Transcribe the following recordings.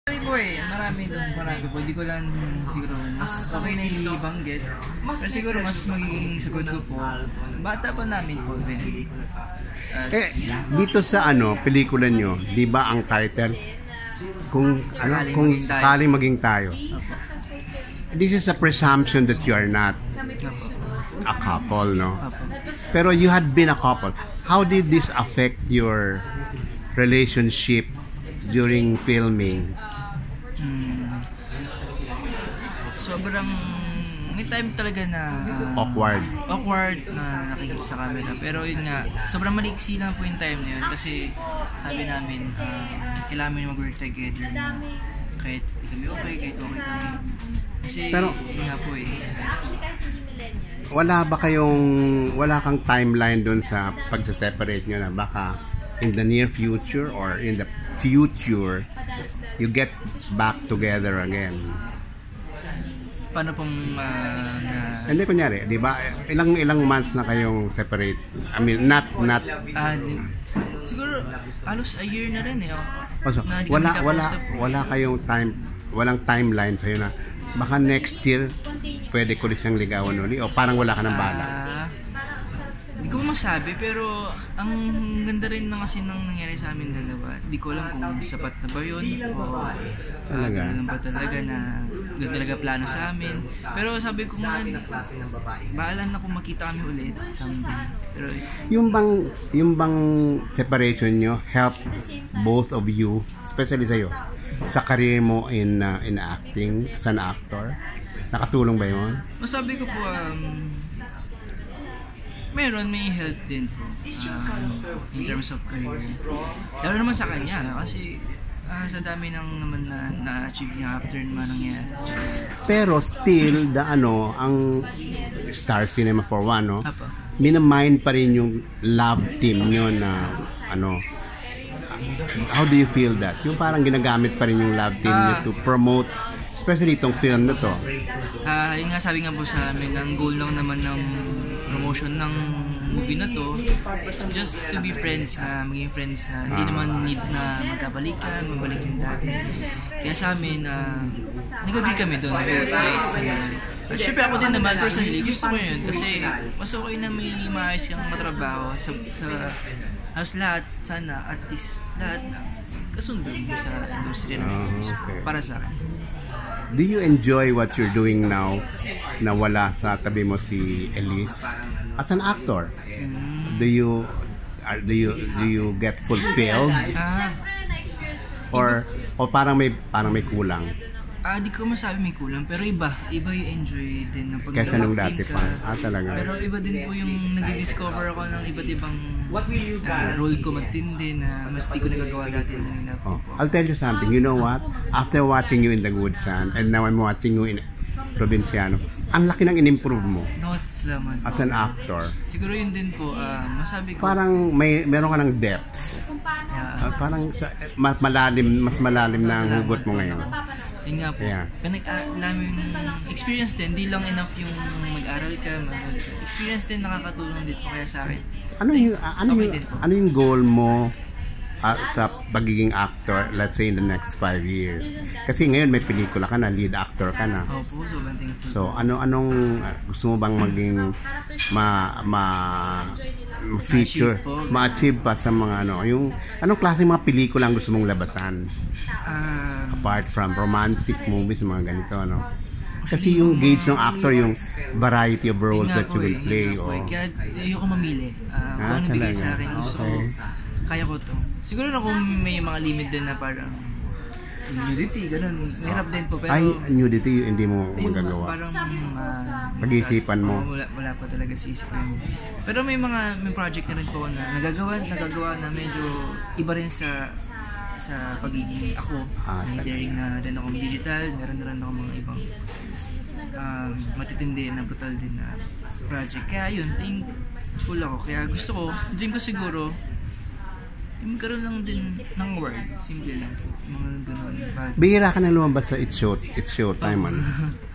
Marami po. Hindi ko lang siguro mas okay na i-banggit. Pero siguro mas magiging sagot ko po. Bata pa namin po din. Dito sa pelikula nyo, di ba ang title? Kung sakaling maging tayo. This is a presumption that you are not a couple, no? Pero you had been a couple. How did this affect your relationship during filming? Sobrang may time talaga na awkward na nakikita sa camera, pero yun nga sobrang maliksi lang po yung time na yun kasi sabi namin kailangan namin mag-work together na kahit hindi kami okay, kahit okay kami kasi pero, yun nga po wala kang timeline dun sa pagsa-separate nyo na baka in the near future or in the future you get back together again? Paano pong hindi, kunyari, di ba, ilang months na kayong separate? I mean, not siguro halos a year na rin wala kayong walang timeline sa'yo na baka next year pwede ko rin siyang ligawan uli o parang wala ka ng bala? Hindi ko masabi, pero ang ganda rin na kasi nang nangyari sa amin dalawa. Hindi ko alam kung sapat na ba yun o gano'n ba talaga na gano'n talaga plano sa amin. Pero sabi ko nga, baalan na kung makita kami ulit someday. Pero yung bang separation nyo help both of you, especially sa'yo, sa career mo in acting as an actor? Nakatulong ba yun? Masabi ko po, may help din po in terms of career. Lalo naman sa kanya kasi sa dami naman na-achieve niya after naman nangyari. Pero still, ang Star Cinema for One, no? Apo. Minamind pa rin yung love team nyo na how do you feel that? Yung parang ginagamit pa rin yung love team nyo to promote especially itong film na to. Yung nga sabi nga po sa amin, ang goal lang naman ng promotion ng movie na to just to be friends, maging friends na hindi naman need na magkabalikan, mabalik yung dati. Kaya sa amin, nag-agree kami doon, both sides. At syempre ako din naman, personally, gusto ko yun kasi mas okay na may maayos kang matrabaho sa halos lahat, sana at least lahat kasundo sa industriya para sa akin. Do you enjoy what you're doing now na wala sa tabi mo si Elise? As an actor, do you get fulfilled? Or parang may kulang? Di ko masabi may kulang, pero iba yung enjoy din ng kaysa nung dati pa. Talaga. Pero iba din po yung nag-discover ako ng iba't ibang role ko matindi na mas di ko nagagawa dati nung ina-film ko. I'll tell you something. You know what? After watching you in The Good Son and now I'm watching you in Provinciano, ang laki ng in-improve mo. Salamat. As an actor. Siguro yun din po, masabi ko. Parang meron ka ng depth. Parang mas malalim na ang hugot mo ngayon. Yun nga po. Experience din, di lang enough yung mag-aral ka, experience din nakakatulong din po kaya sa akin. Ano yung goal mo sa pagiging actor, let's say in the next 5 years? Kasi ngayon may pelikula ka na, lead actor ka na. Opo, so anong gusto mo bang maging feature, ma-achieve pa sa mga yung anong klaseng mga pelikula ang gusto mong labasan? Apart from romantic movies, mga ganito, Kasi yung gauge ng actor, yung variety of roles that you will play. Kaya ayoko mamili. Kung ano bigay sa akin, kaya ko to. Siguro na kung may mga limit din na parang nudity, ganun. Mahirap din po. Pero nudity, hindi mo magagawa. Parang pag-iisipan mo. Wala pa talaga sa isip mo. Pero may project na rin po na nagagawa na medyo iba rin sa pagiging ako. Daring na rin akong digital, meron na rin ako mga ibang matitindi na brutal din na project. Kaya yun, thankful ako. Kaya gusto ko, dream ko siguro, magkaroon lang din ng word. Simple lang po. Mga ganun. Bihira ka na lumabas sa It's Showtime,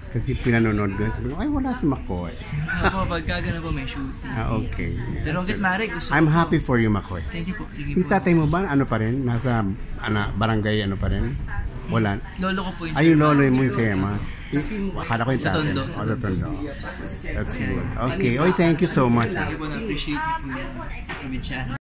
Kasi pinanonood ko, sabi ko, ay wala si McCoy. Ako, pagka gano'n po may shooting. Okay. Pero hanggat maaari, gusto I'm happy for you, McCoy. Thank you po. Yung tatay mo ba, pa rin? Nasa barangay pa rin? Wala. Lolo ko po yung Ay, yung lolo mo yung Sema. Akala ko yung Sa tatay. Tondo. Oh, sa Tondo. That's good. Okay. Oy, thank you so much. Lagi po na-appreciate niyo po yung probinsya.